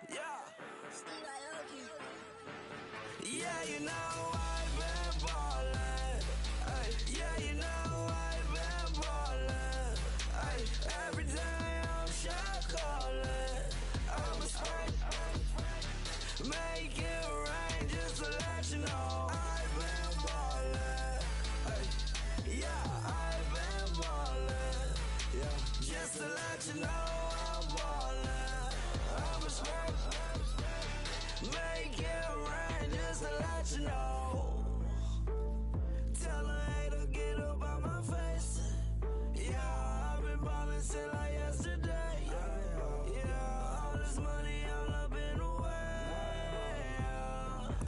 Yeah. Yeah, you know I've been ballin'. Ay, yeah, you know I've been ballin'. Ay, every day I'm shot callin'. I'm a spray. Make it rain just to let you know I've been ballin'. Ay, yeah, I've been ballin'. Yeah, just to let you know I'm ballin'. I'm a spray. Make it rain just to let you know. Tell a hater get up out my face. Yeah, I've been ballin' since like yesterday. Yeah, all this money all up in the way.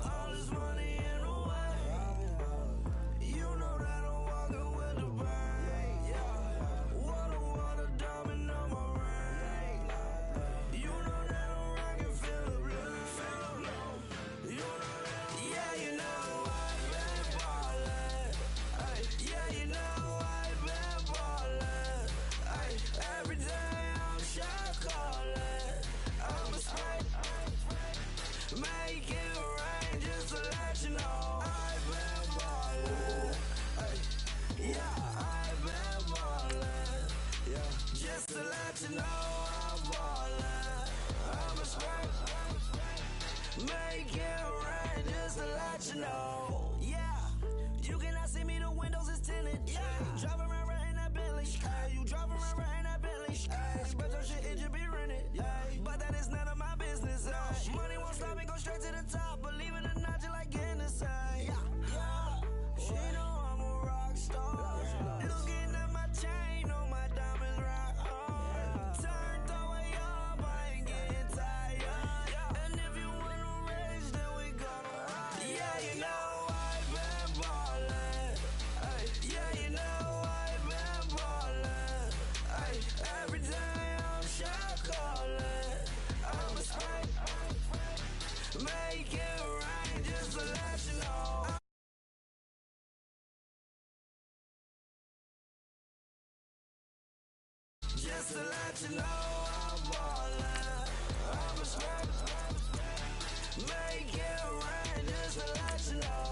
All this money in the way. You know that I'm walking with the bank. Water, diamond on my ring. You know that I'm rockin' feel the blue. You know that yeah, you know I've been ballin'. Ay, yeah, you know I've been ballin'. Ay, every day I'm shot callin'. I'm a spray. Make it rain just to let you know I've been ballin'. Ay, yeah, I've been ballin'. Yeah, just to let you know I'm ballin'. I'm a spray. Make it rain just to let you know. Yeah, you cannot see me, the windows is tinted. Yeah, drive around right in that Bentley. Ay, you drive around right in that Bentley. Ay, but your shit, it just be rented. Ay, but that is none of my business. Ay, money won't stop me, go straight to the top. Believe it or not, you like getting the same. Yeah, she know I'm a rock star. Looking at my chain, on my diamonds rock hard. Turned the way up, I ain't getting tired. And if you wanna race, then we gonna ride. Yeah, you know I've been ballin'. Ay, yeah, you know I've been ballin'. Ay, every day I'm shot callin'. I'm a spray. Make it rain just to let you know. Just to let you know I'm ballin'. I'm a spray. Make it rain just to let you know.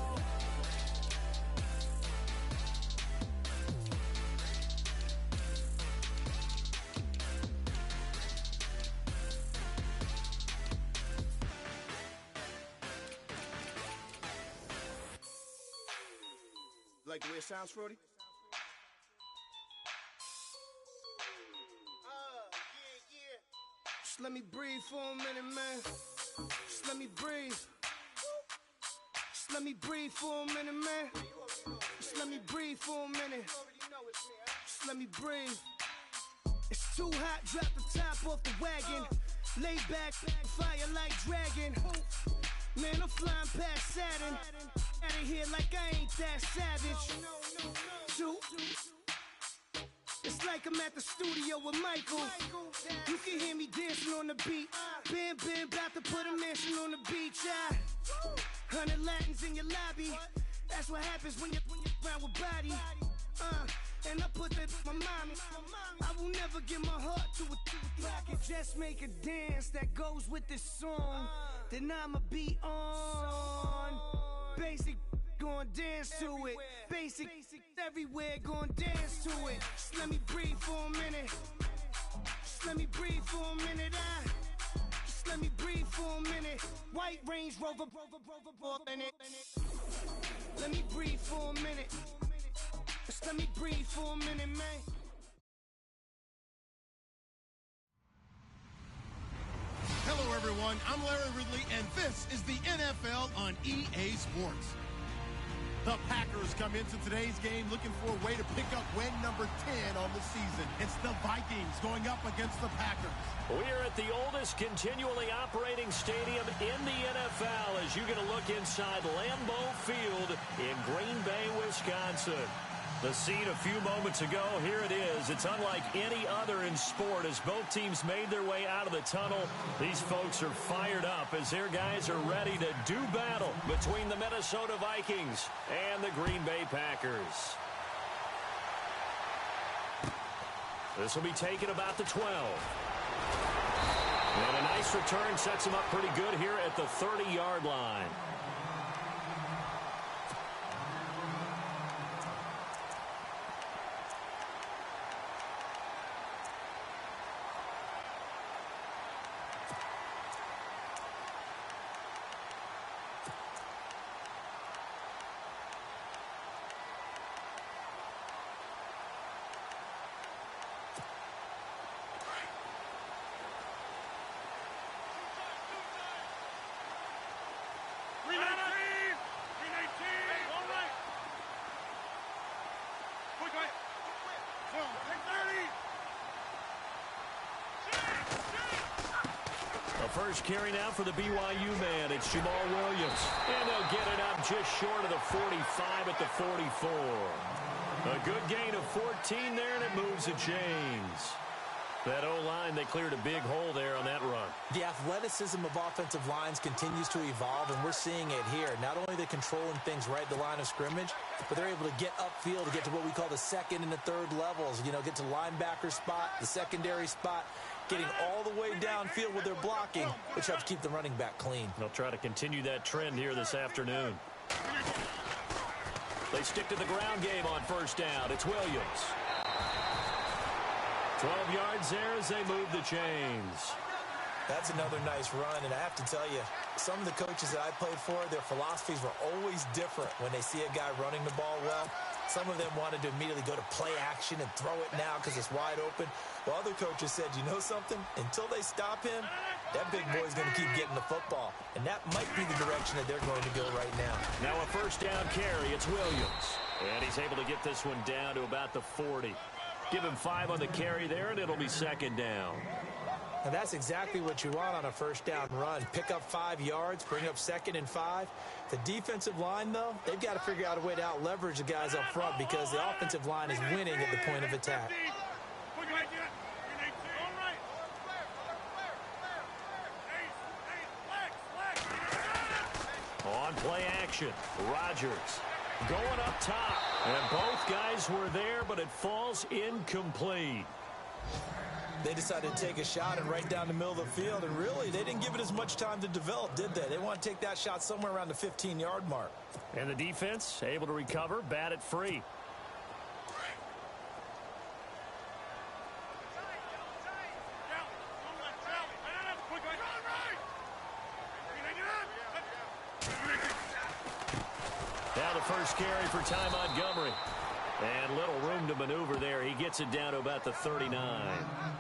Like the way it sounds, Frody? Just let me breathe for a minute, man. Just let me breathe. Just let me breathe for a minute, man. Just let me breathe for a minute. Just let me breathe. It's too hot, drop the top off the wagon. Lay back, fire like dragon. Man, I'm flying past Saturn. Out of here like I ain't that savage. Two. It's like I'm at the studio with Michael. You can hear me dancing on the beat. Bam, about to put a mansion on the beach. 100 Latins in your lobby. That's what happens when you're around with body. And I put that with my mommy. I will never give my heart to a I can just make a dance that goes with this song. Then I'ma be on. Basic, gon' dance to it. Basic, everywhere, gon' dance to it. Just let me breathe for a minute. Just let me breathe for a minute. Just let me breathe for a minute. White Range Rover, in it. Let me breathe for a minute. Just let me breathe for a minute, man. Hello, everyone. I'm Larry Ridley, and this is the NFL on EA Sports. The Packers come into today's game looking for a way to pick up win number 10 on the season. It's the Vikings going up against the Packers. We're at the oldest continually operating stadium in the NFL as you get a look inside Lambeau Field in Green Bay, Wisconsin. The scene a few moments ago, here it is. It's unlike any other in sport as both teams made their way out of the tunnel. These folks are fired up as their guys are ready to do battle between the Minnesota Vikings and the Green Bay Packers. This will be taken about the 12. And a nice return sets him up pretty good here at the 30-yard line. First carry now for the BYU man. It's Jamal Williams. And they'll get it up just short of the 45 at the 44. A good gain of 14 there, and it moves the chains. That O-line, they cleared a big hole there on that run. The athleticism of offensive lines continues to evolve, and we're seeing it here. Not only are they controlling things right at the line of scrimmage, but they're able to get upfield to get to what we call the second and the third levels. You know, get to linebacker spot, the secondary spot, getting all the way downfield with their blocking, which helps keep the running back clean. They'll try to continue that trend here this afternoon. They stick to the ground game on first down. It's Williams. 12 yards there as they move the chains. That's another nice run, and I have to tell you, some of the coaches that I played for, their philosophies were always different when they see a guy running the ball well. Some of them wanted to immediately go to play action and throw it now because it's wide open. While other coaches said, you know something? Until they stop him, that big boy's going to keep getting the football. And that might be the direction that they're going to go right now. Now a first down carry. It's Williams. And he's able to get this one down to about the 40. Give him 5 on the carry there, and it'll be second down. And that's exactly what you want on a first down run. Pick up 5 yards, bring up second and 5. The defensive line, though, they've got to figure out a way to out-leverage the guys up front because the offensive line is winning at the point of attack. On play action, Rodgers going up top. And both guys were there, but it falls incomplete. They decided to take a shot and right down the middle of the field, and really, they didn't give it as much time to develop, did they? They want to take that shot somewhere around the 15-yard mark. And the defense able to recover, bat it free. Now the first carry for Ty Montgomery. And little room to maneuver there. He gets it down to about the 39.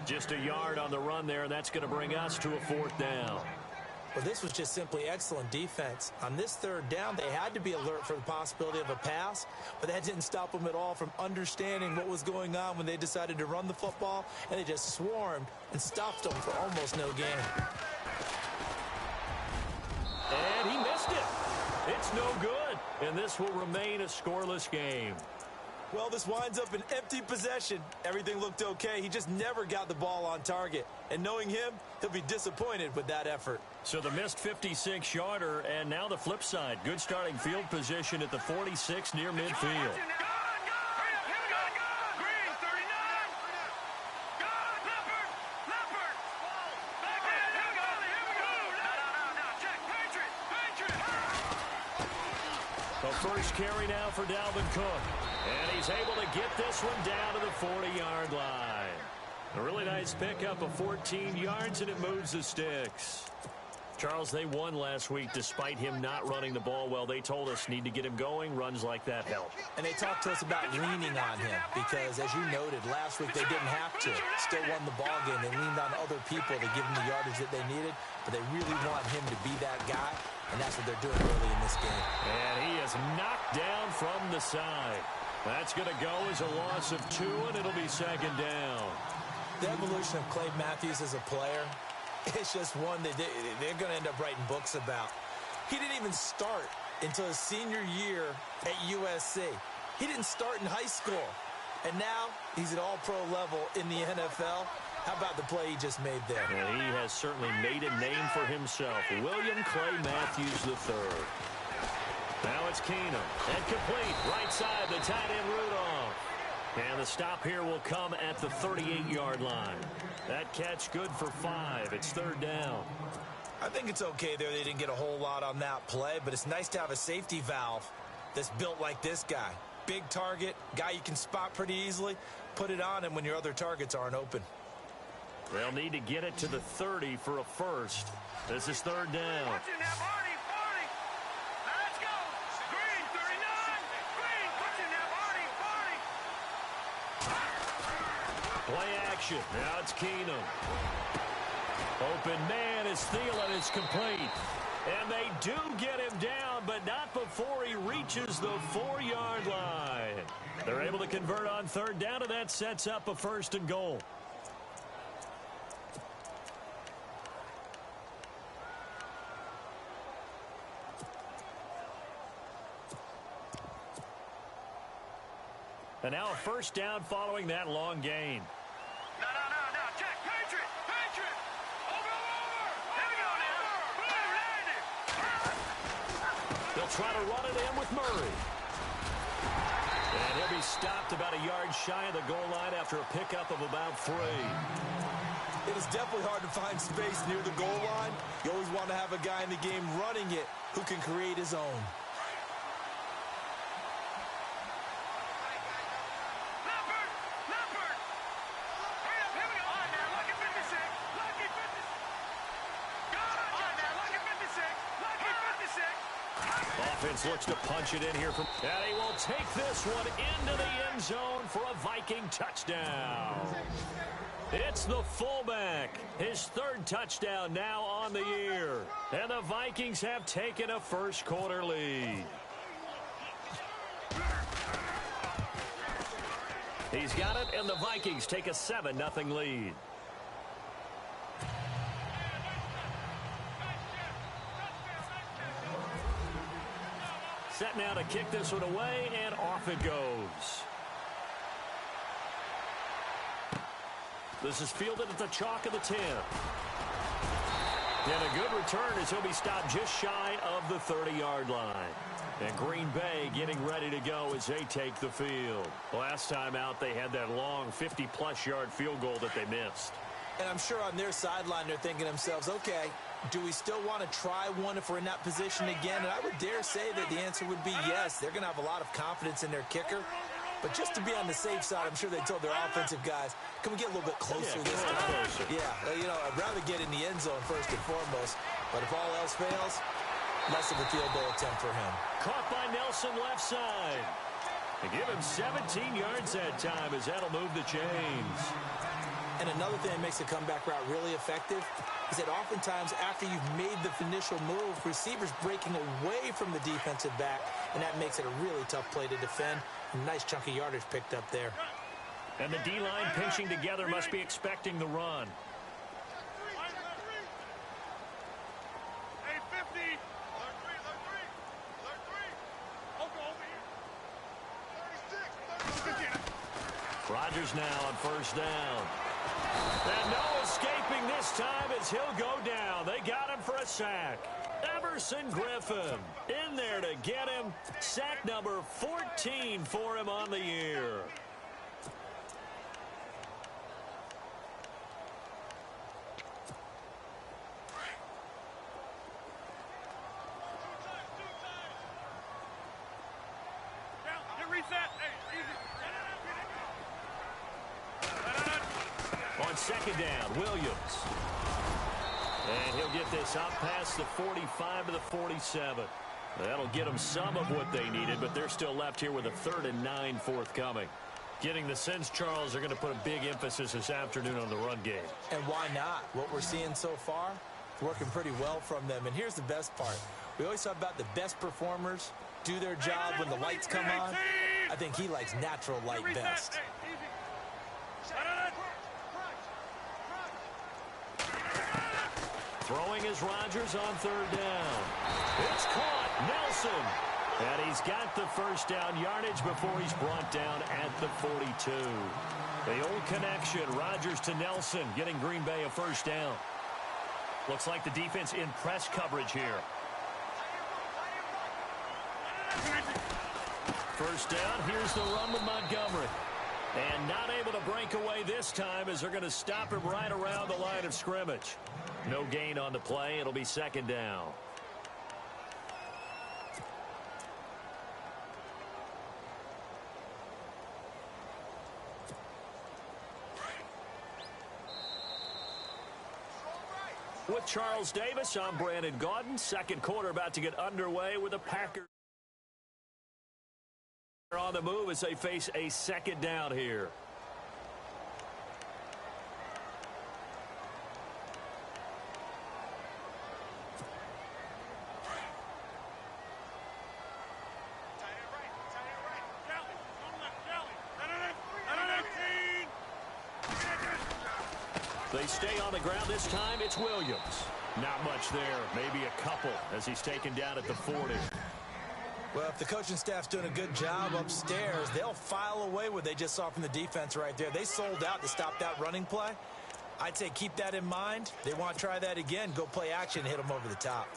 Just a yard on the run there, and that's going to bring us to a fourth down. Well, this was just simply excellent defense. On this third down, they had to be alert for the possibility of a pass, but that didn't stop them at all from understanding what was going on when they decided to run the football, and they just swarmed and stopped them for almost no gain. And he missed it. It's no good, and this will remain a scoreless game. Well, this winds up an empty possession. Everything looked okay. He just never got the ball on target. And knowing him, he'll be disappointed with that effort. So the missed 56-yarder, and now the flip side. Good starting field position at the 46 near midfield. The first carry now for Dalvin Cook. And he's able to get this one down to the 40-yard line. A really nice pickup of 14 yards, and it moves the sticks. Charles, they won last week despite him not running the ball well. They told us need to get him going. Runs like that help. And they talked to us about leaning on him because, as you noted, last week they didn't have to. Still won the ball game. They leaned on other people to give them the yardage that they needed, but they really want him to be that guy, and that's what they're doing early in this game. And he is knocked down from the side. That's going to go as a loss of 2, and it'll be second down. The evolution of Clay Matthews as a player, it's just one that they're going to end up writing books about. He didn't even start until his senior year at USC. He didn't start in high school. And now he's at all-pro level in the NFL. How about the play he just made there? Well, he has certainly made a name for himself. William Clay Matthews III. Now it's Keenum. And complete. Right side, the tight end Rudolph. And the stop here will come at the 38-yard line. That catch good for 5. It's third down. I think it's okay there. They didn't get a whole lot on that play, but it's nice to have a safety valve that's built like this guy. Big target, guy you can spot pretty easily. Put it on him when your other targets aren't open. They'll need to get it to the 30 for a first. This is third down. Watching that 40, 40. Now let's go. Green, 39. Green, watching that 40, 40. Play action. Now it's Keenum. Open man is Thielen. It's complete. And they do get him down, but not before he reaches the 4-yard line. They're able to convert on third down, and that sets up a first and goal. And now a first down following that long gain. No. Check. Patriot. Over. Here we go now. They'll try to run it in with Murray. And he'll be stopped about a yard shy of the goal line after a pickup of about 3. It is definitely hard to find space near the goal line. You always want to have a guy in the game running it who can create his own. Leopard. Hurry up. Here we go. On now. Lucky 56. Lucky 56. Good. On now. Lucky 56. Lucky 56. Offense looks to punch it in here from, and he will take this one into the end zone for a Viking touchdown. It's the fullback. His third touchdown now on the year. And the Vikings have taken a first quarter lead. He's got it, and the Vikings take a 7-0 lead. Set now to kick this one away, and off it goes. This is fielded at the chalk of the 10. And a good return as he'll be stopped just shy of the 30-yard line. And Green Bay getting ready to go as they take the field. Last time out, they had that long 50-plus yard field goal that they missed. And I'm sure on their sideline they're thinking to themselves, okay, do we still want to try one if we're in that position again? And I would dare say that the answer would be yes. They're going to have a lot of confidence in their kicker. But just to be on the safe side, I'm sure they told their offensive guys, can we get a little bit closer this time? Closer. Yeah, you know, I'd rather get in the end zone first and foremost. But if all else fails, less of a field goal attempt for him. Caught by Nelson left side. They give him 17 yards that time as that'll move the chains. And another thing that makes the comeback route really effective is that oftentimes after you've made the initial move, receivers breaking away from the defensive back, and that makes it a really tough play to defend. A nice chunk of yardage picked up there. And the D-line pinching together must be expecting the run. Hey, 50. Alert 3. Over here. 36. Rodgers now on first down. And no escaping this time as he'll go down. They got him for a sack. Everson Griffin in there to get him. Sack number 14 for him on the year. Reset. Hey, easy. On second down, Williams. And he'll get this up past the 45 to the 47. That'll get them some of what they needed, but they're still left here with a 3rd and 9 forthcoming. Getting the sense, Charles, they're going to put a big emphasis this afternoon on the run game. And why not? What we're seeing so far, working pretty well from them. And here's the best part. We always talk about the best performers do their job when the lights come on. I think he likes natural light best. Throwing is Rodgers on third down. It's caught. Nelson. And he's got the first down yardage before he's brought down at the 42. The old connection, Rodgers to Nelson, getting Green Bay a first down. Looks like the defense in press coverage here. First down, here's the run with Montgomery. And not able to break away this time as they're going to stop him right around the line of scrimmage. No gain on the play. It'll be second down. With Charles Davis, I'm Brandon Gaudin. Second quarter about to get underway with the Packers on the move as they face a second down here. They stay on the ground this time. It's Williams. Not much there. Maybe a couple as he's taken down at the 40. Well, if the coaching staff's doing a good job upstairs, they'll file away what they just saw from the defense right there. They sold out to stop that running play. I'd say keep that in mind. They want to try that again. Go play action and hit them over the top.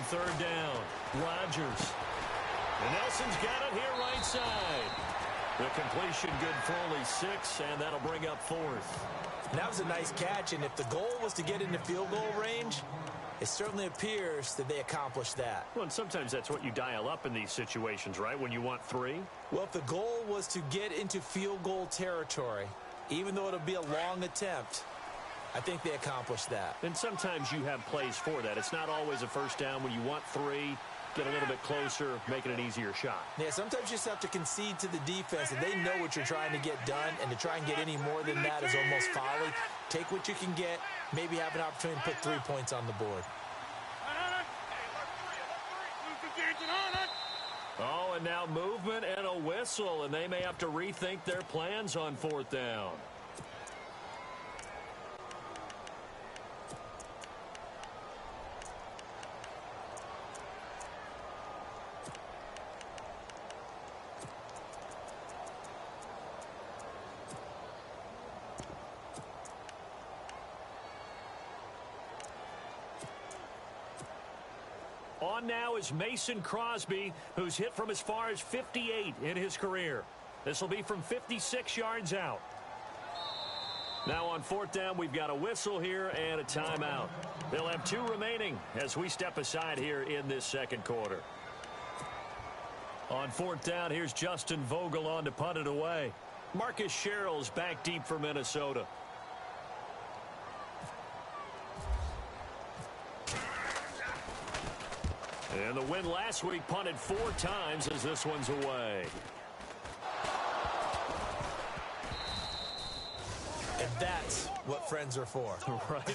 Third down, Rodgers. And Nelson's got it here right side. The completion good for only 6, and that'll bring up fourth. And that was a nice catch, and if the goal was to get into field goal range, it certainly appears that they accomplished that. Well, and sometimes that's what you dial up in these situations, right, when you want 3? Well, if the goal was to get into field goal territory, even though it'll be a long attempt, I think they accomplished that. And sometimes you have plays for that. It's not always a first down when you want 3, get a little bit closer, making an easier shot. Yeah, sometimes you just have to concede to the defense, and they know what you're trying to get done, and to try and get any more than that is almost folly. Take what you can get, maybe have an opportunity to put 3 points on the board. Oh, and now movement and a whistle, and they may have to rethink their plans on fourth down. On now is Mason Crosby, who's hit from as far as 58 in his career. This will be from 56 yards out. Now on fourth down, we've got a whistle here and a timeout. They'll have 2 remaining as we step aside here in this second quarter. On fourth down, here's Justin Vogel on to punt it away. Marcus Sherrill's back deep for Minnesota. And the win last week punted 4 times as this one's away. And that's what friends are for. Right?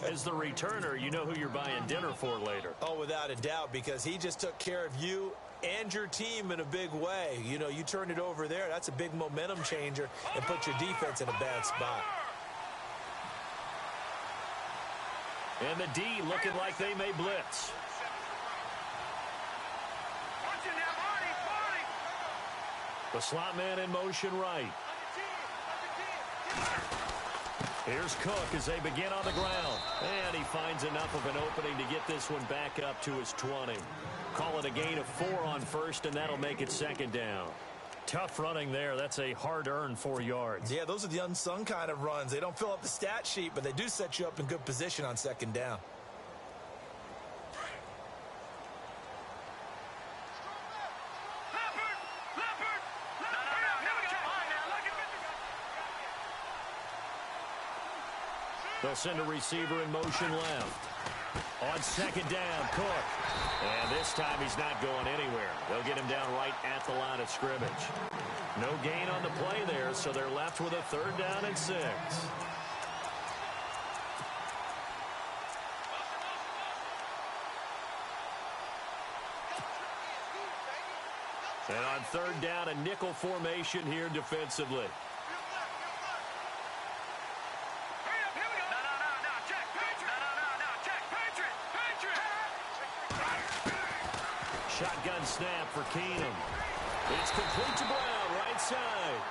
As the returner, you know who you're buying dinner for later. Oh, without a doubt, because he just took care of you and your team in a big way. You know, you turned it over there. That's a big momentum changer and put your defense in a bad spot. And the D looking like they may blitz. The slot man in motion right. Here's Cook as they begin on the ground. And he finds enough of an opening to get this one back up to his 20. Call it a gain of 4 on first, and that'll make it second down. Tough running there. That's a hard-earned 4 yards. Yeah, those are the unsung kind of runs. They don't fill up the stat sheet, but they do set you up in good position on second down. They'll send a receiver in motion left. On second down, Cook. And this time he's not going anywhere. They'll get him down right at the line of scrimmage. No gain on the play there, so they're left with a third down and 6. And on third down, a nickel formation here defensively. Shotgun snap for Keenum. It's complete to Brown, right side.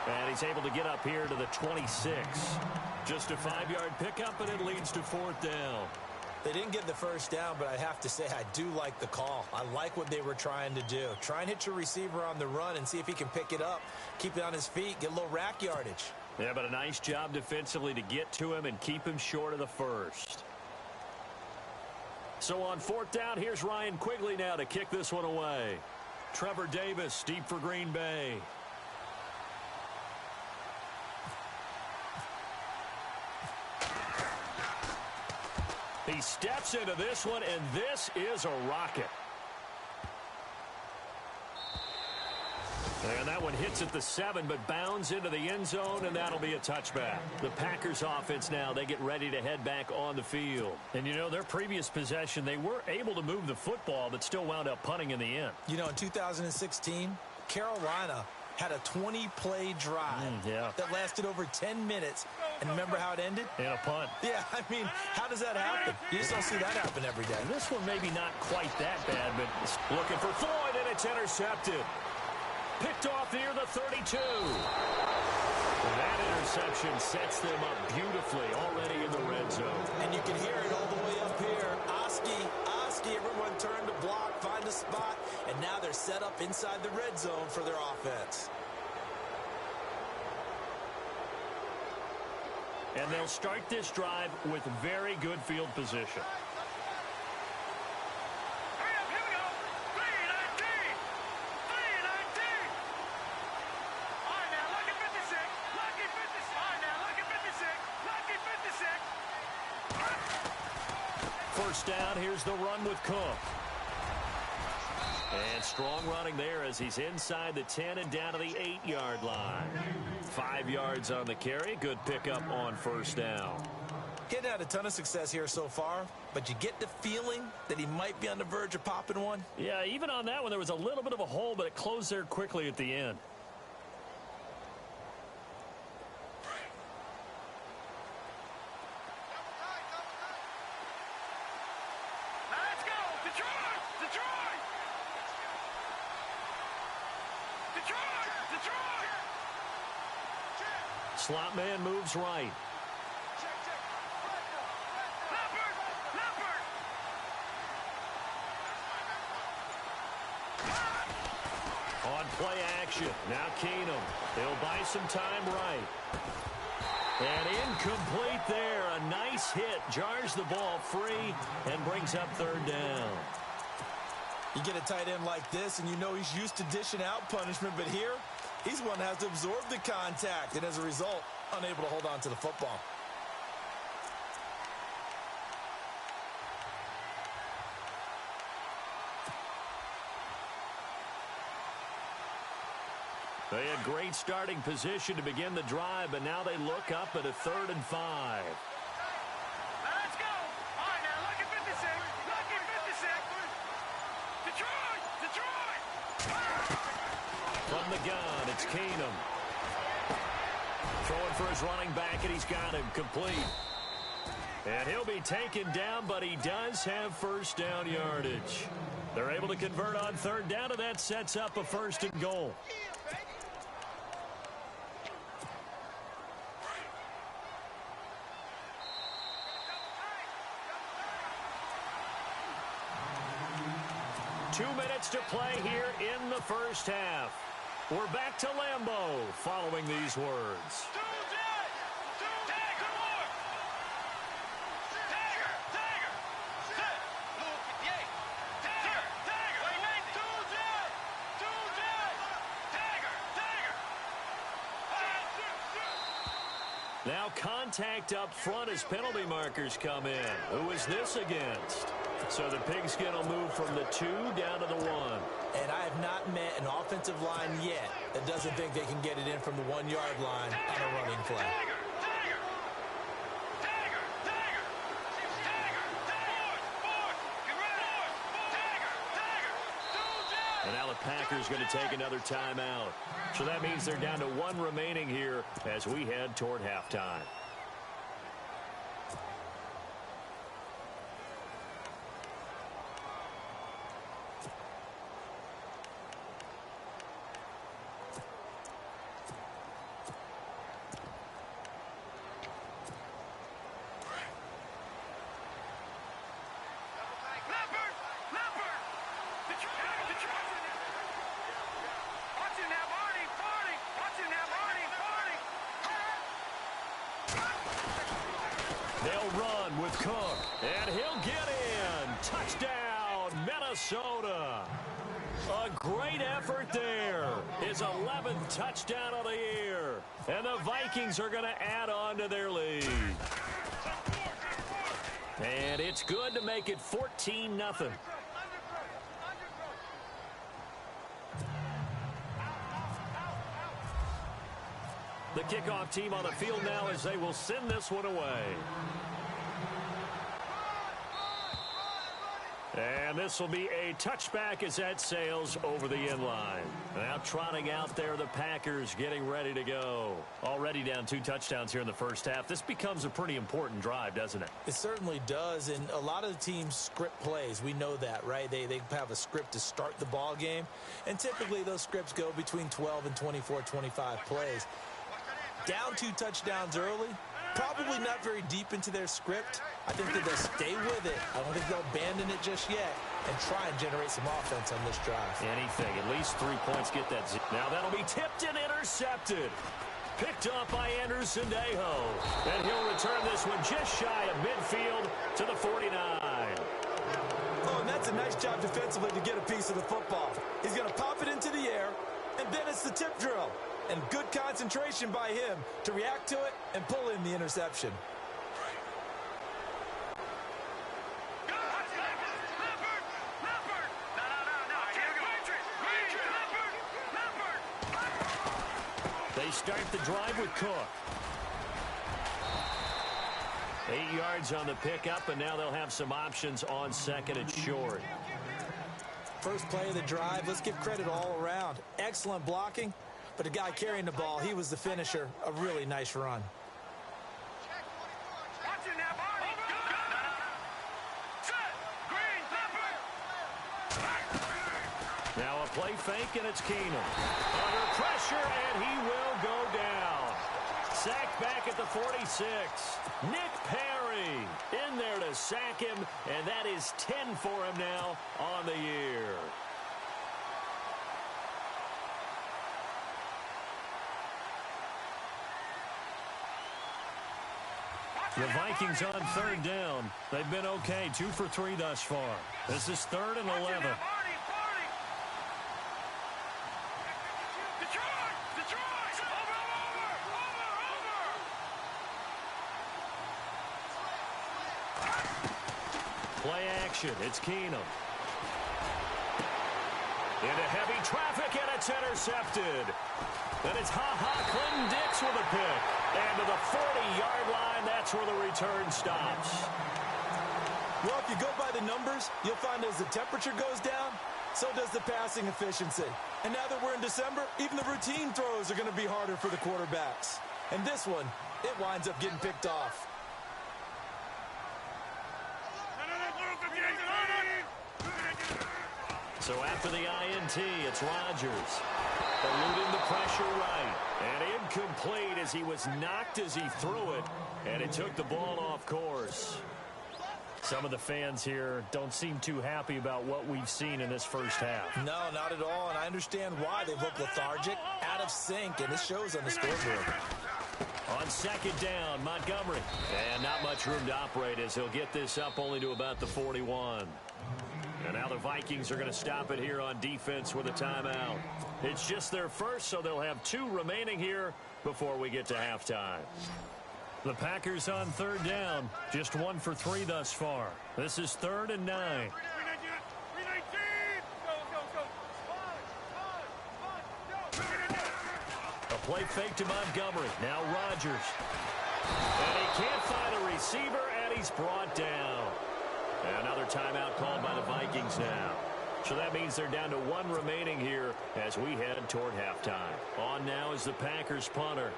And he's able to get up here to the 26. Just a 5-yard pickup, and it leads to 4th down. They didn't get the first down, but I have to say I do like the call. I like what they were trying to do. Try and hit your receiver on the run and see if he can pick it up, keep it on his feet, get a little rack yardage. Yeah, but a nice job defensively to get to him and keep him short of the first. So on 4th down, here's Ryan Quigley now to kick this one away. Trevor Davis deep for Green Bay. He steps into this one, and this is a rocket. And that one hits at the 7, but bounds into the end zone, and that'll be a touchback. The Packers offense now, they get ready to head back on the field. And, you know, their previous possession, they were able to move the football, but still wound up punting in the end. You know, in 2016, Carolina had a 20-play drive that lasted over 10 minutes. And remember how it ended? In a punt. Yeah, I mean, how does that happen? You just don't see that happen every day. And this one maybe not quite that bad, but looking for Floyd, and it's intercepted. Picked off near the 32. And that interception sets them up beautifully already in the red zone. And you can hear it all the way up here. Oski, everyone turned to block, find a spot, and now they're set up inside the red zone for their offense. And they'll start this drive with very good field position. First down, here's the run with Cook. And strong running there as he's inside the 10 and down to the 8-yard line. 5 yards on the carry. Good pickup on first down. Getting had a ton of success here so far, but you get the feeling that he might be on the verge of popping one. Yeah, even on that one, there was a little bit of a hole, but it closed there quickly at the end. Slot man moves right. On play action. Now Keenum. They'll buy some time right. And incomplete there. A nice hit. Jars the ball free and brings up 3rd down. You get a tight end like this, and you know he's used to dishing out punishment, but here, he's one that has to absorb the contact, and as a result, unable to hold on to the football. They had great starting position to begin the drive, but now they look up at a 3rd and 5. Let's go. All right, now, lucky 56. Lucky 56. Detroit. From the gun, it's Keenum. Throwing for his running back, and he's got him complete. And he'll be taken down, but he does have first down yardage. They're able to convert on 3rd down, and that sets up a 1st and goal. Two minutes to play here in the first half. We're back to Lambeau following these words. Now contact up front as penalty markers come in. Who is this against? So the pigskin will move from the 2 down to the 1. And I have not met an offensive line yet that doesn't think they can get it in from the 1-yard line on a running play. And now the Packers going to take another timeout. So that means they're down to 1 remaining here as we head toward halftime. touchdown, Minnesota. A great effort there. His 11th touchdown of the year. And the Vikings are going to add on to their lead. And it's good to make it 14-0. The kickoff team on the field now as they will send this one away. And this will be a touchback as that sails over the end line. Now trotting out there, the Packers getting ready to go. Already down 2 touchdowns here in the first half. This becomes a pretty important drive, doesn't it? It certainly does, and a lot of the teams script plays. We know that, right? They have a script to start the ball game, and typically those scripts go between 12 and 24, 25 plays. Down 2 touchdowns early, probably not very deep into their script. I think that they'll stay with it. I don't think they'll abandon it just yet and try and generate some offense on this drive. Anything. At least 3 points get that. Now that'll be tipped and intercepted. Picked up by Anderson Dejo. And he'll return this one just shy of midfield to the 49. Oh, and that's a nice job defensively to get a piece of the football. He's going to pop it into the air, and then it's the tip drill. And good concentration by him to react to it and pull in the interception. They start the drive with Cook. 8 yards on the pickup, and now they'll have some options on second and short. First play of the drive, let's give credit all around. Excellent blocking, but the guy carrying the ball, he was the finisher. A really nice run. Now a play fake, and it's Keenum. Under pressure, and he will go down. Sacked back at the 46. Nick Perry in there to sack him, and that is 10 for him now on the year. The Vikings on third down. They've been okay, 2 for 3 thus far. This is 3rd and 11. Play action. It's Keenum. Into heavy traffic, and it's intercepted. Then it's Clinton Dix with a pick. And to the 40-yard line, that's where the return stops. Well, if you go by the numbers, you'll find as the temperature goes down, so does the passing efficiency. And now that we're in December, even the routine throws are going to be harder for the quarterbacks. And this one, it winds up getting picked off. So after the INT, it's Rodgers. Eluding the pressure right. And incomplete as he was knocked as he threw it. And it took the ball off course. Some of the fans here don't seem too happy about what we've seen in this first half. No, not at all. And I understand why. They look lethargic, out of sync, and it shows on the scoreboard. On second down, Montgomery. And not much room to operate as he'll get this up only to about the 41. And now the Vikings are going to stop it here on defense with a timeout. It's just their first, so they'll have 2 remaining here before we get to halftime. The Packers on third down, just 1 for 3 thus far. This is 3rd and 9. A play fake to Montgomery. Now Rodgers. And he can't find a receiver, and he's brought down. Another timeout called by the Vikings now. So that means they're down to 1 remaining here as we head toward halftime. On now is the Packers punter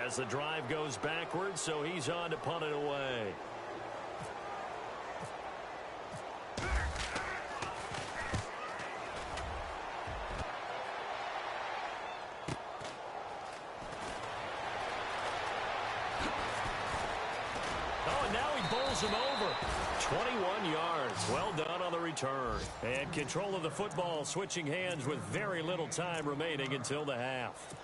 as the drive goes backwards, so he's on to punt it away. Oh, and now he bowls him over. 21 yards. Well done on the return. And control of the football switching hands with very little time remaining until the half.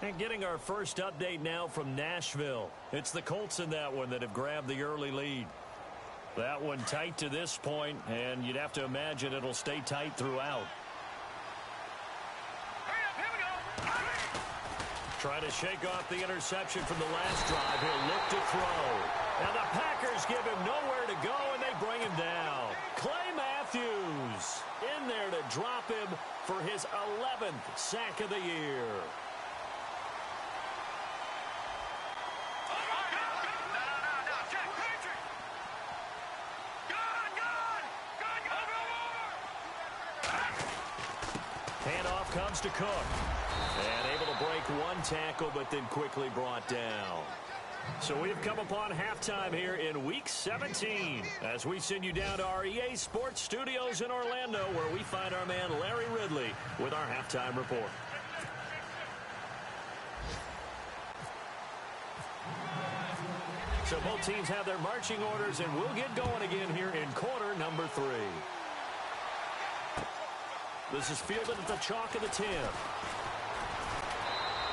And getting our first update now from Nashville. It's the Colts in that one that have grabbed the early lead. That one tight to this point, and you'd have to imagine it'll stay tight throughout. Here we go. Trying to shake off the interception from the last drive. He'll look to throw. Now the Packers give him nowhere to go, and they bring him down. Clay Matthews in there to drop him for his 11th sack of the year. Handoff comes to Cook. And able to break one tackle, but then quickly brought down. So we've come upon halftime here in Week 17 as we send you down to our EA Sports Studios in Orlando, where we find our man Larry Ridley with our halftime report. So both teams have their marching orders, and we'll get going again here in quarter number 3. This is fielded at the chalk of the 10.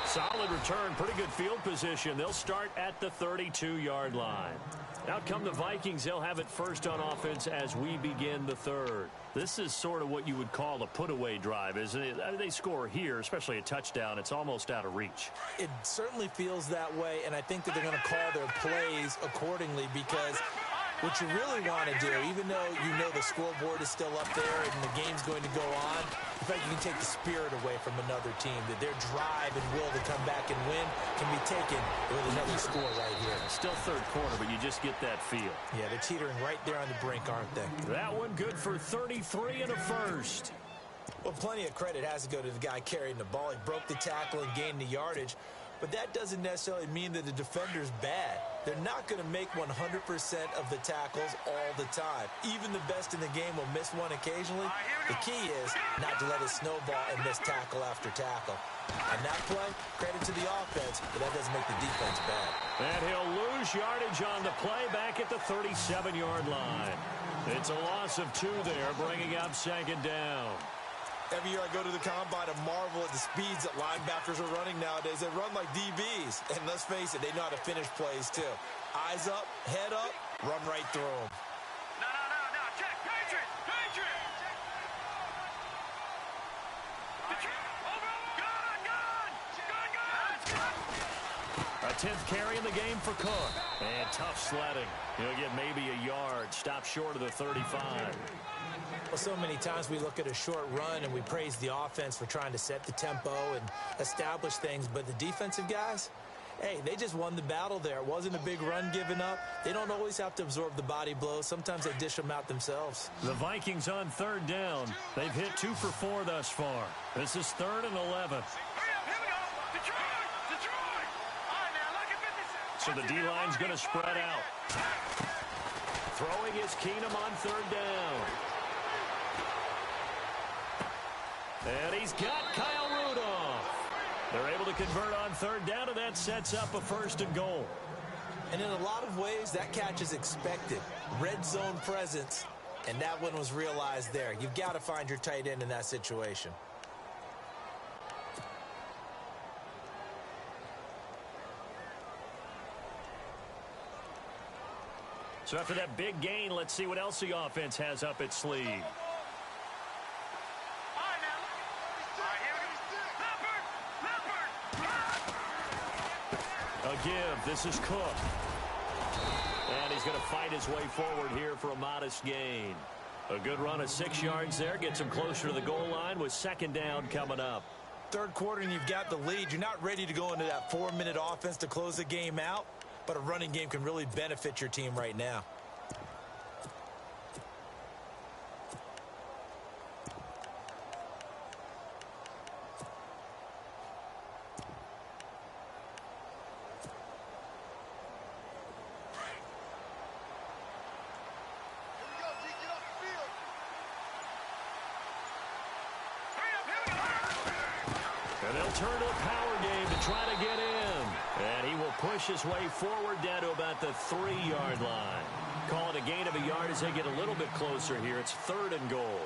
Solid return, pretty good field position. They'll start at the 32-yard line. Out come the Vikings. They'll have it first on offense as we begin the third. This is sort of what you would call a put-away drive, isn't it? They score here, especially a touchdown. It's almost out of reach. It certainly feels that way, and I think that they're going to call their plays accordingly, because what you really want to do, even though you know the scoreboard is still up there and the game's going to go on, in fact, you can take the spirit away from another team, that their drive and will to come back and win can be taken with another score right here. Still third quarter, but you just get that feel. Yeah, they're teetering right there on the brink, aren't they? That one good for 33 and a first. Well, plenty of credit has to go to the guy carrying the ball. He broke the tackle and gained the yardage. But that doesn't necessarily mean that the defender's bad. They're not going to make 100% of the tackles all the time. Even the best in the game will miss one occasionally. The key is not to let it snowball and miss tackle after tackle. On that play, credit to the offense, but that doesn't make the defense bad. And he'll lose yardage on the play back at the 37-yard line. It's a loss of 2 there, bringing up second down. Every year I go to the combine and marvel at the speeds that linebackers are running nowadays. They run like DBs. And let's face it, they know how to finish plays too. Eyes up, head up, run right through them. No. Check. Patriot. Gun. A 10th carry in the game for Cook. And tough sledding. He'll get maybe a yard. Stop short of the 35. Well, so many times we look at a short run and we praise the offense for trying to set the tempo and establish things. But the defensive guys, hey, they just won the battle there. It wasn't a big run given up. They don't always have to absorb the body blows. Sometimes they dish them out themselves. The Vikings on third down. They've hit 2 for 4 thus far. This is 3rd and 11. Hurry up. Here we go. Detroit. All right, now, look at 56. So the D-line's going to spread out. Throwing is Keenum on third down. And he's got Kyle Rudolph. They're able to convert on third down, and that sets up a 1st and goal. And in a lot of ways, that catch is expected. Red zone presence, and that one was realized there. You've got to find your tight end in that situation. So after that big gain, let's see what else the offense has up its sleeve. A give. This is Cook. And he's going to fight his way forward here for a modest gain. A good run of 6 yards there. Gets him closer to the goal line with second down coming up. Third quarter and you've got the lead. You're not ready to go into that 4-minute offense to close the game out. But a running game can really benefit your team right now. And they'll turn to a power game to try to get in. And he will push his way forward down to about the 3-yard line. Call it a gain of a yard as they get a little bit closer here. It's 3rd and goal.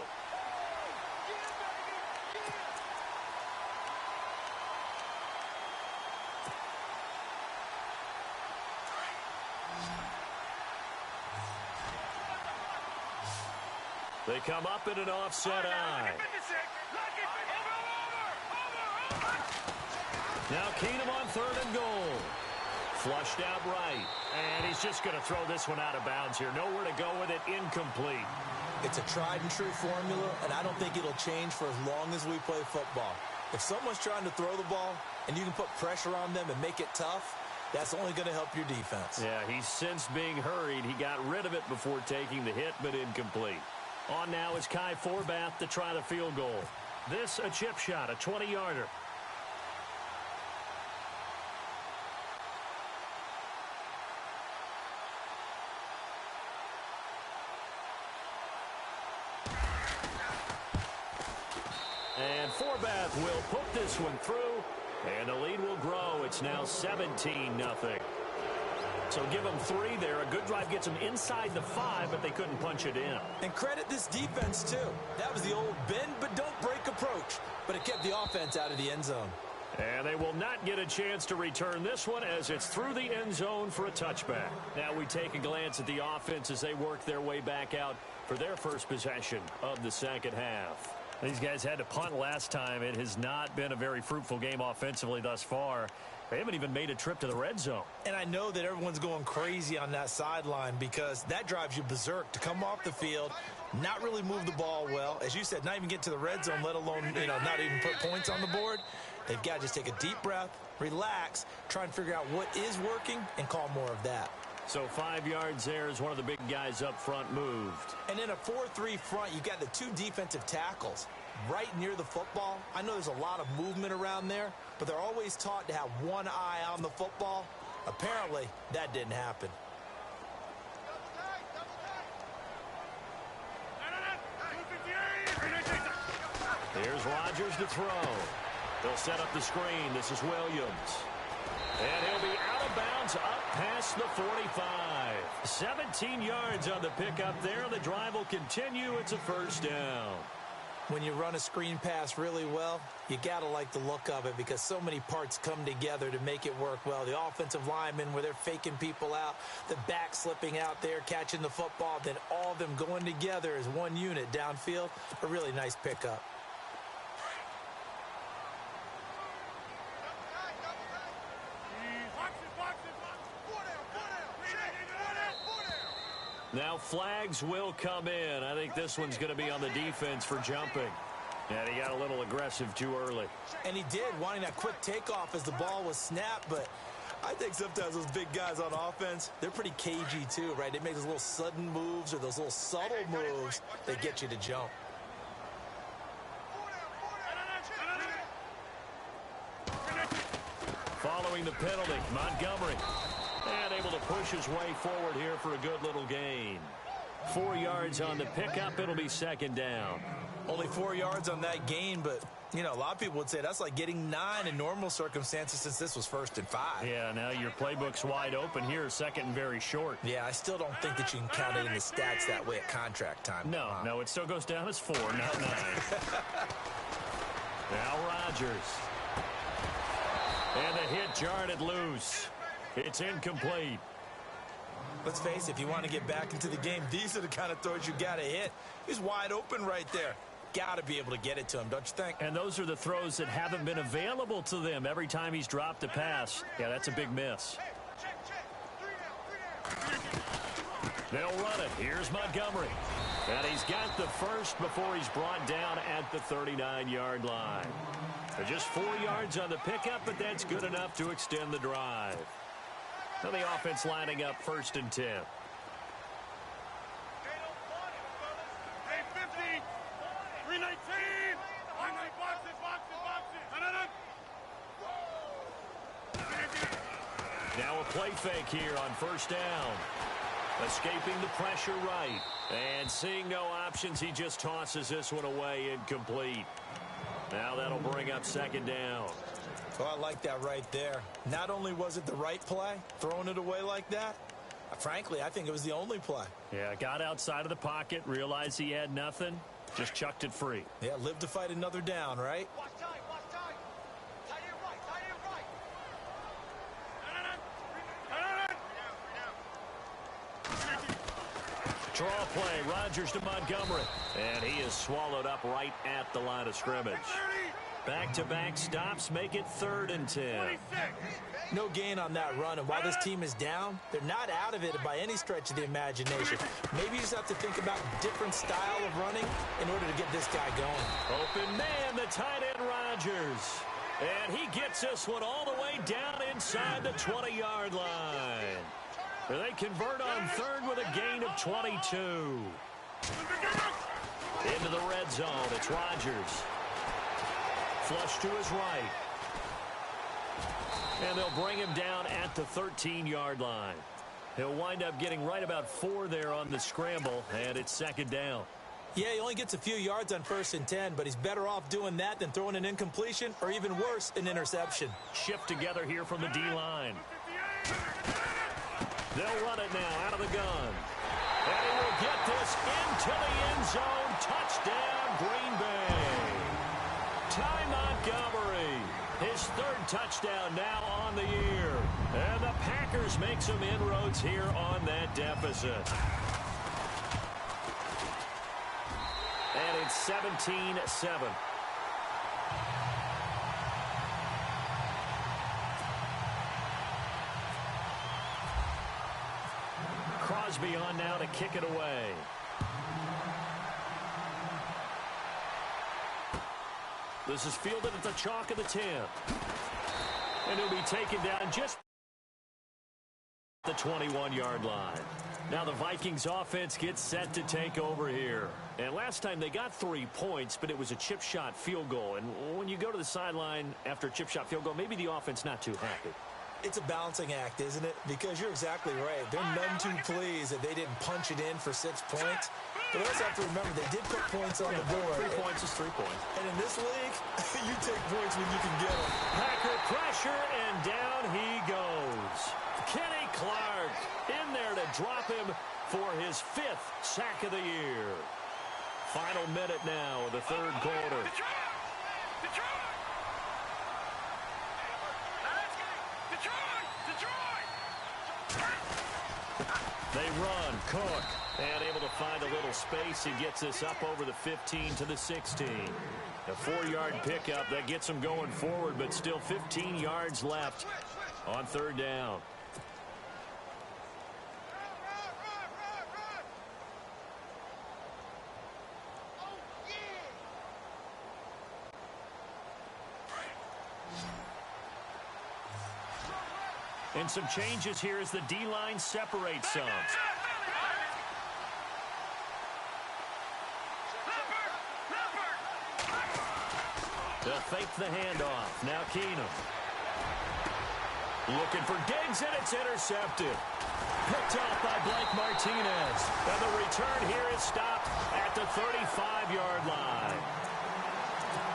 They come up in an offset eye. Now Keenum on 3rd and goal. Flushed out right. And he's just going to throw this one out of bounds here. Nowhere to go with it. Incomplete. It's a tried-and-true formula, and I don't think it'll change for as long as we play football. If someone's trying to throw the ball and you can put pressure on them and make it tough, that's only going to help your defense. Yeah, he's since being hurried. He got rid of it before taking the hit, but incomplete. On now is Kai Forbath to try the field goal. This a chip shot, a 20-yarder. And Forbath will put this one through, and the lead will grow. It's now 17-0. So give them 3 there. A good drive gets them inside the 5, but they couldn't punch it in. And credit this defense, too. That was the old bend but don't break approach, but it kept the offense out of the end zone. And they will not get a chance to return this one as it's through the end zone for a touchback. Now we take a glance at the offense as they work their way back out for their first possession of the second half. These guys had to punt last time. It has not been a very fruitful game offensively thus far. They haven't even made a trip to the red zone. And I know that everyone's going crazy on that sideline because that drives you berserk to come off the field, not really move the ball well. As you said, not even get to the red zone, let alone, not even put points on the board. They've got to just take a deep breath, relax, try and figure out what is working, and call more of that. So 5 yards there as one of the big guys up front moved. And in a 4-3 front, you've got the 2 defensive tackles right near the football. I know there's a lot of movement around there, but they're always taught to have one eye on the football. Apparently, that didn't happen. Here's Rodgers to throw. They'll set up the screen. This is Williams. And he'll be out of bounds up past the 45. 17 yards on the pickup there. The drive will continue. It's a first down. When you run a screen pass really well, you got to like the look of it because so many parts come together to make it work well. The offensive linemen where they're faking people out, the back slipping out there, catching the football, then all of them going together as one unit downfield. A really nice pickup. Now flags will come in. I think this one's going to be on the defense for jumping. And he got a little aggressive too early. And he did, wanting that quick takeoff as the ball was snapped. But I think sometimes those big guys on offense, they're pretty cagey too, right? They make those little sudden moves or those little subtle moves that get you to jump. Following the penalty, Montgomery. And able to push his way forward here for a good little gain. 4 yards on the pickup. It'll be second down. Only 4 yards on that gain, but, a lot of people would say that's like getting 9 in normal circumstances since this was 1st and 5. Yeah, now your playbook's wide open here, second and very short. Yeah, I still don't think that you can count it in the stats that way at contract time. No, it still goes down as 4, not 9. Now Rodgers. And the hit jarred it loose. It's incomplete. Let's face it, if you want to get back into the game, these are the kind of throws you got to hit. He's wide open right there. Got to be able to get it to him, don't you think? And those are the throws that haven't been available to them every time he's dropped a pass. Yeah, that's a big miss. They'll run it. Here's Montgomery. And he's got the first before he's brought down at the 39-yard line. Just 4 yards on the pickup, but that's good enough to extend the drive. Now the offense lining up 1st and 10. Now a play fake here on 1st down. Escaping the pressure right. And seeing no options, he just tosses this one away, incomplete. Now that'll bring up 2nd down. Oh, I like that right there. Not only was it the right play, throwing it away like that, frankly, I think it was the only play. Yeah, got outside of the pocket, realized he had nothing, just chucked it free. Yeah, live to fight another down, right? Watch time. Tight end right. Draw play, Rodgers to Montgomery. And he is swallowed up right at the line of scrimmage. Back-to-back stops make it 3rd and 10. No gain on that run, and while this team is down, they're not out of it by any stretch of the imagination. Maybe you just have to think about a different style of running in order to get this guy going. Open man, the tight end Rodgers. And he gets this one all the way down inside the 20-yard line. They convert on 3rd with a gain of 22. Into the red zone, it's Rodgers. Flush to his right. And they'll bring him down at the 13-yard line. He'll wind up getting right about 4 there on the scramble, and it's 2nd down. Yeah, he only gets a few yards on 1st and 10, but he's better off doing that than throwing an incompletion or even worse, an interception. Shift together here from the D-line. They'll run it now out of the gun. And he will get this into the end zone. Touchdown, Green Bay. Ty Montgomery, his 3rd touchdown now on the year. And the Packers make some inroads here on that deficit. And it's 17-7. Crosby on now to kick it away. This is fielded at the chalk of the 10. And he'll be taken down just the 21-yard line. Now the Vikings offense gets set to take over here. And last time they got 3 points, but it was a chip shot field goal. And when you go to the sideline after a chip shot field goal, maybe the offense not too happy. It's a balancing act, isn't it? Because you're exactly right. They're none too pleased that they didn't punch it in for 6 points. But also have to remember they did put points on the board. 3 points is 3 points. And in this league, you take points when you can get them. Packer pressure, and down he goes. Kenny Clark in there to drop him for his 5th sack of the year. Final minute now of the 3rd quarter. They run, Cook, and able to find a little space. He gets this up over the 15 to the 16. A 4-yard pickup that gets him going forward, but still 15 yards left on 3rd down. And some changes here as the D-line separates some. They'll fake the handoff. Now Keenum. Looking for Diggs, and it's intercepted. Picked off by Blake Martinez. And the return here is stopped at the 35-yard line.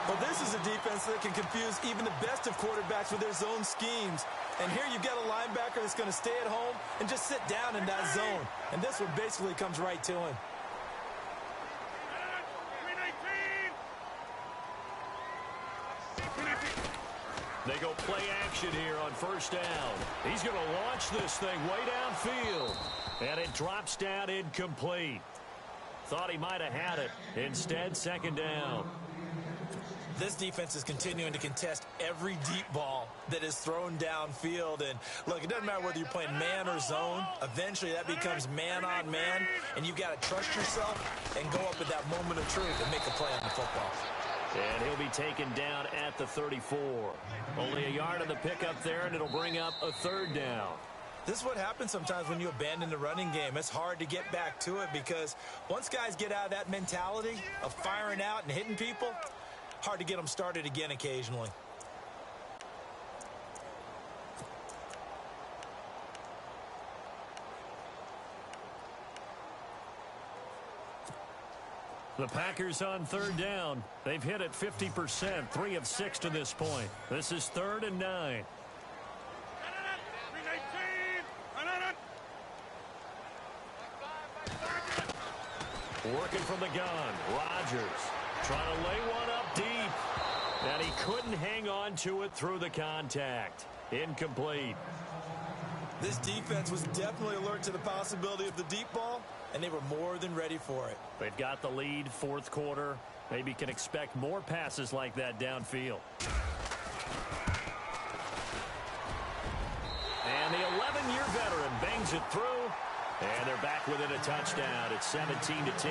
Well, this is a defense that can confuse even the best of quarterbacks with their zone schemes. And here you've got a linebacker that's going to stay at home and just sit down in that zone. And this one basically comes right to him. They go play action here on 1st down. He's going to launch this thing way downfield. And it drops down incomplete. Thought he might have had it. Instead, 2nd down. This defense is continuing to contest every deep ball that is thrown downfield. And, look, it doesn't matter whether you're playing man or zone. Eventually, that becomes man-on-man, and you've got to trust yourself and go up at that moment of truth and make a play on the football. And he'll be taken down at the 34. Only a yard on the pickup there, and it'll bring up a 3rd down. This is what happens sometimes when you abandon the running game. It's hard to get back to it because once guys get out of that mentality of firing out and hitting people, hard to get them started again occasionally. The Packers on 3rd down. They've hit it 50%, 3 of 6 to this point. This is 3rd and 9. Working from the gun, Rodgers trying to lay one up deep. And he couldn't hang on to it through the contact. Incomplete. This defense was definitely alert to the possibility of the deep ball, and they were more than ready for it. They've got the lead, fourth quarter. Maybe can expect more passes like that downfield. And the 11-year veteran bangs it through, and they're back within a touchdown. It's 17-10.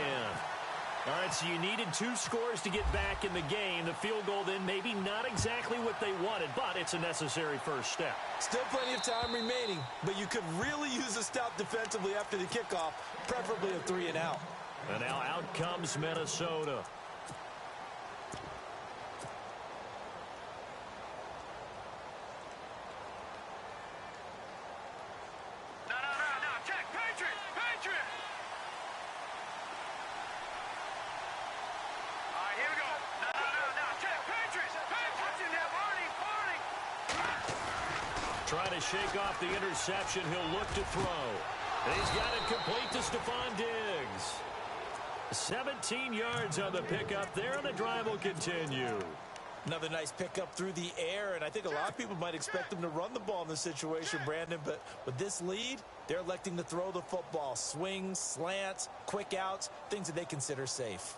All right, so you needed 2 scores to get back in the game. The field goal then maybe not exactly what they wanted, but it's a necessary first step. Still plenty of time remaining, but you could really use a stop defensively after the kickoff, preferably a 3-and-out. And now out comes Minnesota. Trying to shake off the interception. He'll look to throw. And he's got it complete to Stephon Diggs. 17 yards on the pickup there, and the drive will continue. Another nice pickup through the air, and I think a lot of people might expect them to run the ball in this situation, Brandon, but with this lead, they're electing to throw the football. Swings, slants, quick outs, things that they consider safe.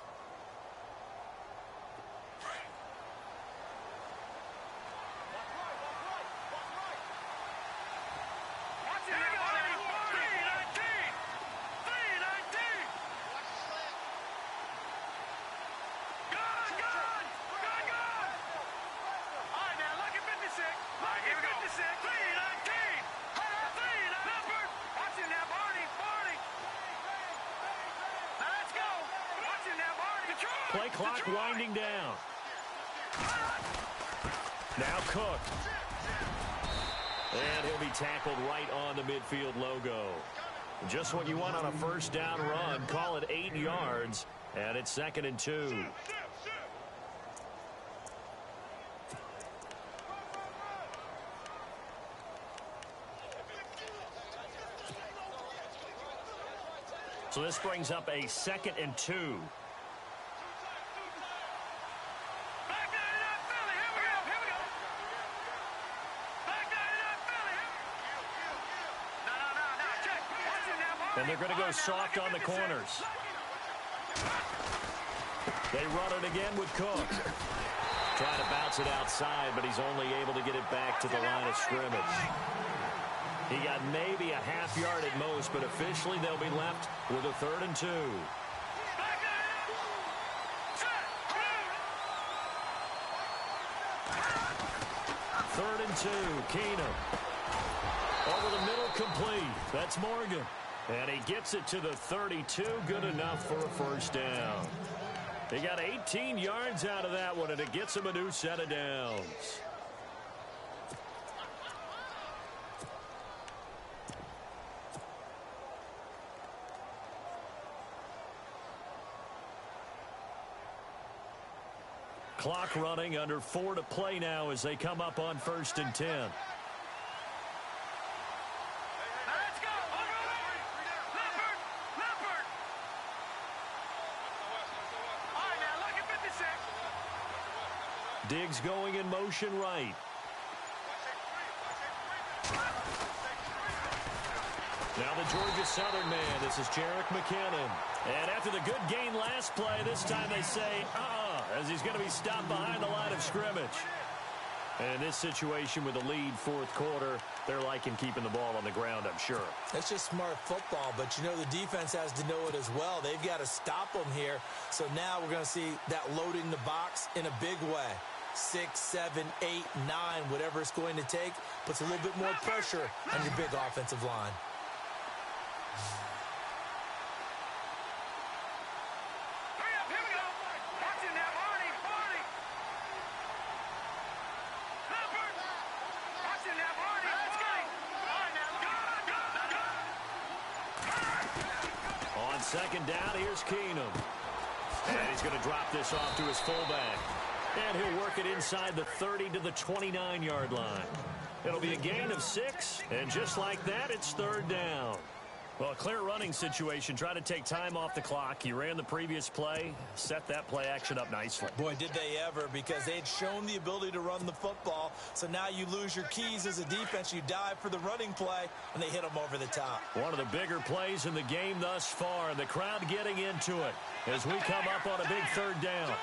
Play clock winding down. Now Cook. And he'll be tackled right on the midfield logo. Just what you want on a first down run. Call it 8 yards, and it's 2nd and 2. So this brings up a 2nd and 2. And they're going to go soft on the corners. They run it again with Cook. Trying to bounce it outside, but he's only able to get it back to the line of scrimmage. He got maybe a half yard at most, but officially they'll be left with a 3rd and 2. 3rd and 2, Keenum. Over the middle, complete. That's Morgan. And he gets it to the 32, good enough for a first down. He got 18 yards out of that one, and it gets him a new set of downs. Clock running, under 4 to play now as they come up on 1st and 10. Diggs going in motion right. Now the Georgia Southern man. This is Jerick McKinnon. And after the good gain last play, this time they say, as he's going to be stopped behind the line of scrimmage. And in this situation with the lead, fourth quarter, they're liking keeping the ball on the ground, I'm sure. That's just smart football, but you know the defense has to know it as well. They've got to stop them here. So now we're going to see that loading the box in a big way. 6, 7, 8, 9, whatever it's going to take, puts a little bit more pressure on your big offensive line. On second down, here's Keenum. And he's going to drop this off to his fullback. And he'll work it inside the 30 to the 29-yard line. It'll be a gain of 6, and just like that, it's third down. Well, a clear running situation. Try to take time off the clock. He ran the previous play, set that play action up nicely. Boy, did they ever, because they had shown the ability to run the football. So now you lose your keys as a defense. You dive for the running play, and they hit them over the top. One of the bigger plays in the game thus far, and the crowd getting into it as we come up on a big third down.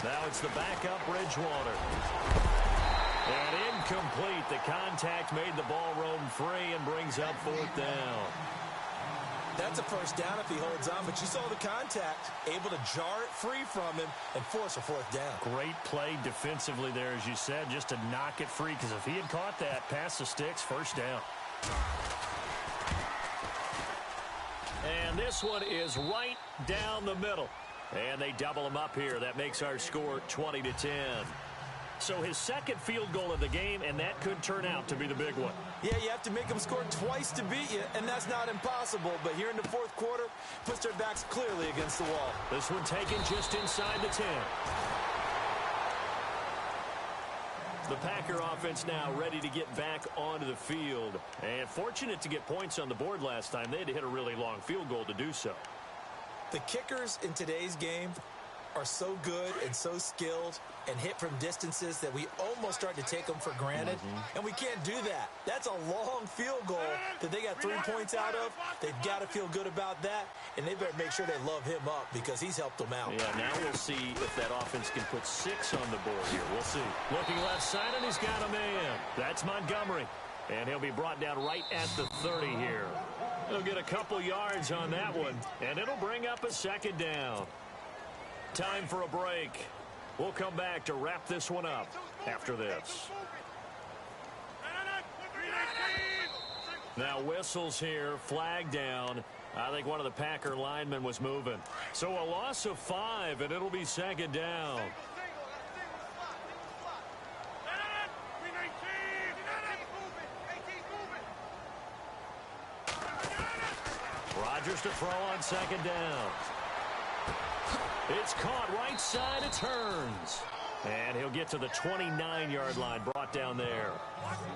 Now it's the backup Bridgewater. And incomplete. The contact made the ball roam free and brings up fourth down. That's a first down if he holds on, but you saw the contact, able to jar it free from him and force a fourth down. Great play defensively there, as you said, just to knock it free, because if he had caught that, past the sticks, first down. And this one is right down the middle. And they double him up here. That makes our score 20-10. So his second field goal of the game, and that could turn out to be the big one. Yeah, you have to make them score twice to beat you, and that's not impossible. But here in the fourth quarter, puts their backs clearly against the wall. This one taken just inside the 10. The Packer offense now ready to get back onto the field. And fortunate to get points on the board last time. They had to hit a really long field goal to do so. The kickers in today's game are so good and so skilled and hit from distances that we almost start to take them for granted. And we can't do that. That's a long field goal that they got 3 points out of. They've got to feel good about that, and they better make sure they love him up because he's helped them out. Yeah, now we'll see if that offense can put 6 on the board here. We'll see. Looking left side, and he's got a man. That's Montgomery, and he'll be brought down right at the 30 here. He'll get a couple yards on that one, and it'll bring up a second down. Time for a break. We'll come back to wrap this one up after this. Now whistles here, flag down. I think one of the Packer linemen was moving. So a loss of 5, and it'll be second down. Rodgers to throw on second down. It's caught right side, it turns. And he'll get to the 29-yard line, brought down there.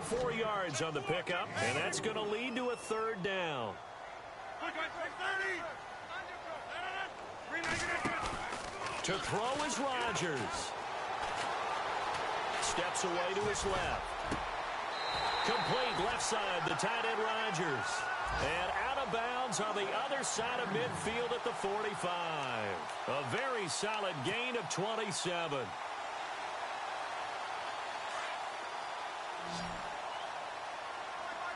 4 yards on the pickup, and that's going to lead to a third down. To throw is Rodgers. Steps away to his left. Complete left side, the tight end Rodgers. And out of bounds on the other side of midfield at the 45. A very solid gain of 27.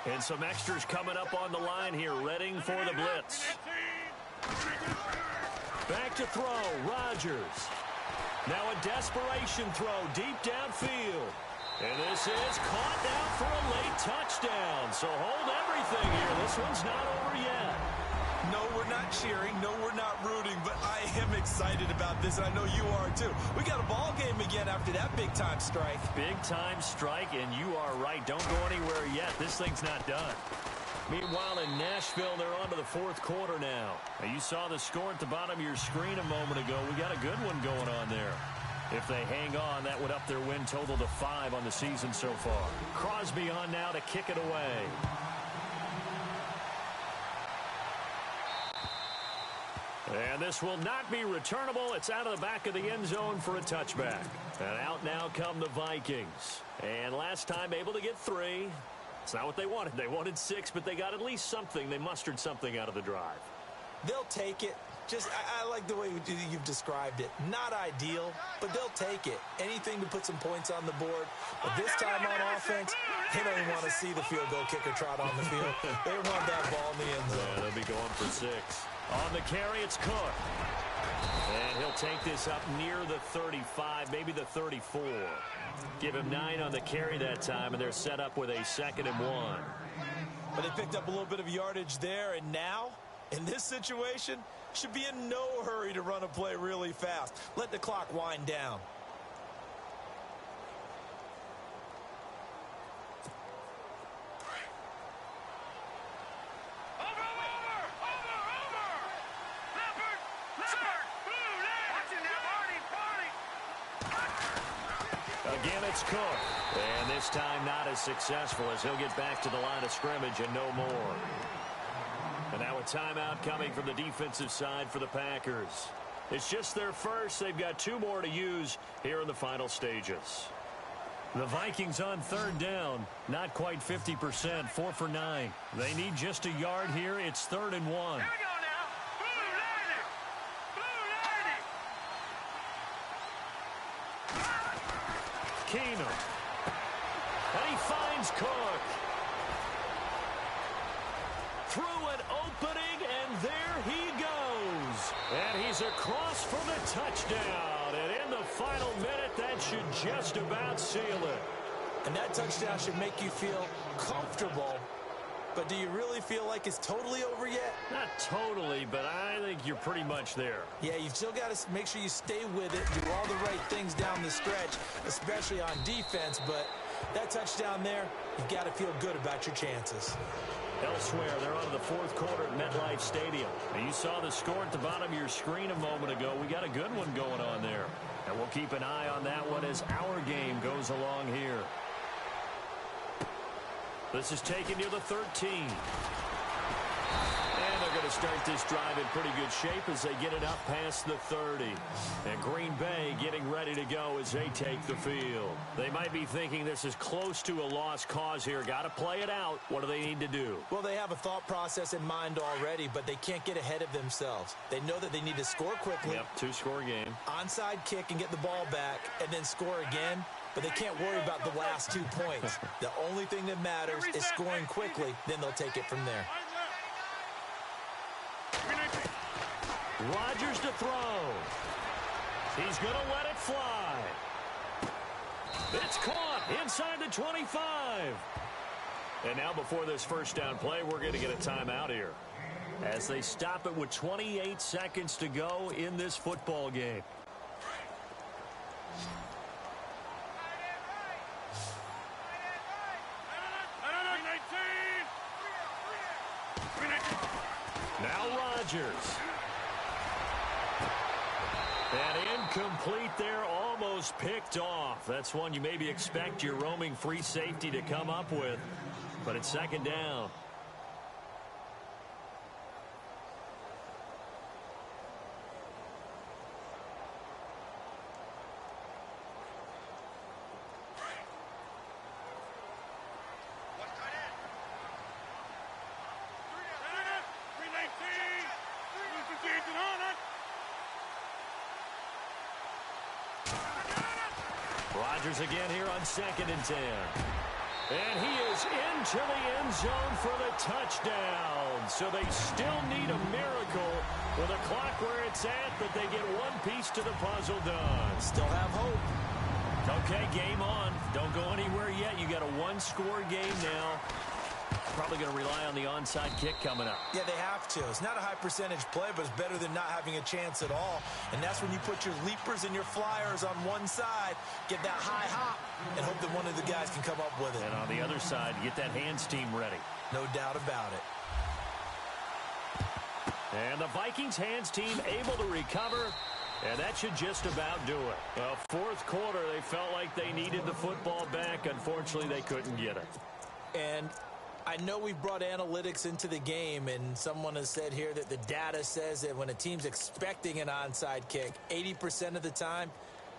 And some extras coming up on the line here, readying for the blitz. Back to throw, Rodgers. Now a desperation throw deep downfield. And this is caught now for a late touchdown. So hold everything here. This one's not over yet. No, we're not cheering. No, we're not rooting. But I am excited about this. I know you are, too. We got a ball game again after that big-time strike. Big-time strike, and you are right. Don't go anywhere yet. This thing's not done. Meanwhile, in Nashville, they're on to the fourth quarter now. Now, you saw the score at the bottom of your screen a moment ago. We got a good one going on there. If they hang on, that would up their win total to 5 on the season so far. Crosby on now to kick it away. And this will not be returnable. It's out of the back of the end zone for a touchback. And out now come the Vikings. And last time able to get 3. It's not what they wanted. They wanted 6, but they got at least something. They mustered something out of the drive. They'll take it. I like the way you've described it. Not ideal, but they'll take it. Anything to put some points on the board. But this time on offense, they don't even want to see the field goal kicker trot on the field. They want that ball in the end zone. Yeah, they'll be going for 6. On the carry, it's Cook. And he'll take this up near the 35, maybe the 34. Give him 9 on the carry that time, and they're set up with a 2nd and 1. But they picked up a little bit of yardage there, and now, in this situation, should be in no hurry to run a play really fast. Let the clock wind down. Again, it's Cook. And this time not as successful as he'll get back to the line of scrimmage and no more. And now a timeout coming from the defensive side for the Packers. It's just their first. They've got 2 more to use here in the final stages. The Vikings on 3rd down. Not quite 50%, 4 for 9. They need just a yard here. It's 3rd and 1. Here we go now. Blue Lightning. Blue Lightning. Keenum. And he finds Cook. Through an opening, and there he goes. And he's across for the touchdown. And in the final minute, that should just about seal it. And that touchdown should make you feel comfortable. But do you really feel like it's totally over yet? Not totally, but I think you're pretty much there. Yeah, you've still got to make sure you stay with it, do all the right things down the stretch, especially on defense. But that touchdown there, you've got to feel good about your chances. Elsewhere, they're on to the 4th quarter at MetLife Stadium. And you saw the score at the bottom of your screen a moment ago. We got a good one going on there. And we'll keep an eye on that one as our game goes along here. This is taken near the 13. And they're going to start this drive in pretty good shape as they get it up past the 30. And Green Bay getting ready to go as they take the field. They might be thinking this is close to a lost cause here. Got to play it out. What do they need to do? Well, they have a thought process in mind already, but they can't get ahead of themselves. They know that they need to score quickly. Yep, 2-score game. Onside kick and get the ball back, and then score again. But they can't worry about the last 2 points. The only thing that matters is scoring quickly. Then they'll take it from there. Rodgers to throw. He's going to let it fly. It's caught inside the 25. And now before this first down play, we're going to get a timeout here as they stop it with 28 seconds to go in this football game. Now Rodgers. And incomplete there, almost picked off. That's one you maybe expect your roaming free safety to come up with. But it's 2nd down. Rodgers again here on 2nd and 10. And he is into the end zone for the touchdown. So they still need a miracle with a clock where it's at, but they get one piece to the puzzle done. Still have hope. Okay, game on. Don't go anywhere yet. You got a 1-score game now. Probably going to rely on the onside kick coming up. Yeah, they have to. It's not a high percentage play, but it's better than not having a chance at all. And that's when you put your leapers and your flyers on one side, get that high hop, and hope that one of the guys can come up with it. And on the other side, get that hands team ready. No doubt about it. And the Vikings hands team able to recover, and that should just about do it. Well, 4th quarter, they felt like they needed the football back. Unfortunately, they couldn't get it. And I know we've brought analytics into the game, and someone has said here that the data says that when a team's expecting an onside kick, 80% of the time,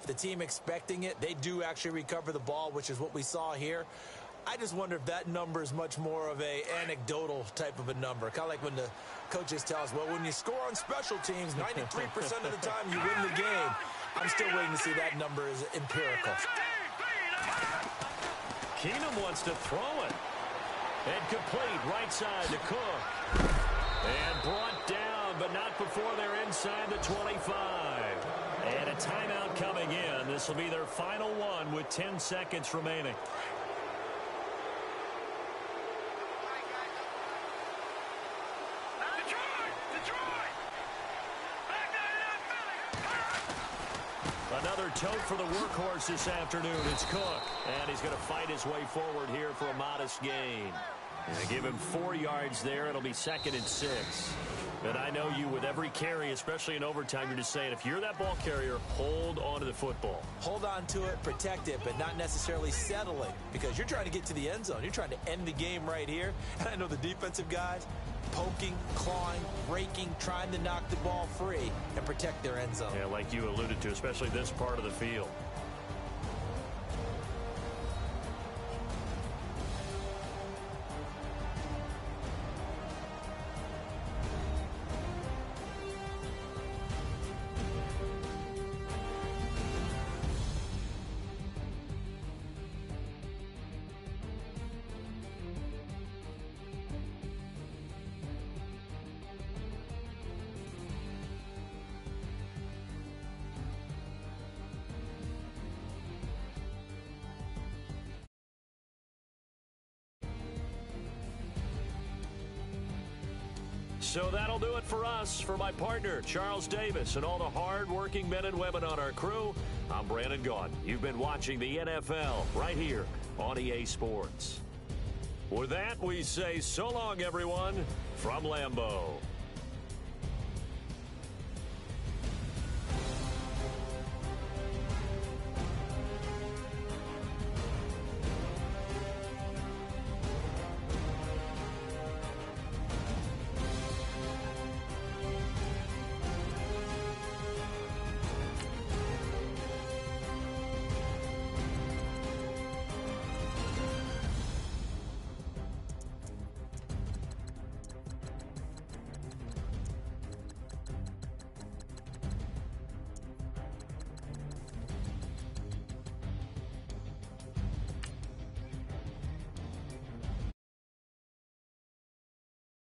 the team expecting it, they do actually recover the ball, which is what we saw here. I just wonder if that number is much more of a anecdotal type of a number. Kind of like when the coaches tell us, well, when you score on special teams, 93% of the time you win the game. I'm still waiting to see that number is empirical. Keenum wants to throw it. And complete right side to Cook. And brought down, but not before they're inside the 25. And a timeout coming in. This will be their final one with 10 seconds remaining. Another tote for the workhorse this afternoon. It's Cook. And he's going to fight his way forward here for a modest gain. And give him 4 yards there. It'll be 2nd and 6. And I know you, with every carry, especially in overtime, you're just saying, if you're that ball carrier, hold on to the football. Hold on to it, protect it, but not necessarily settle it, because you're trying to get to the end zone. You're trying to end the game right here. And I know the defensive guys poking, clawing, raking, trying to knock the ball free and protect their end zone. Yeah, like you alluded to, especially this part of the field. So that'll do it for us. For my partner, Charles Davis, and all the hard-working men and women on our crew, I'm Brandon Gaudin. You've been watching the NFL right here on EA Sports. With that, we say so long, everyone, from Lambeau.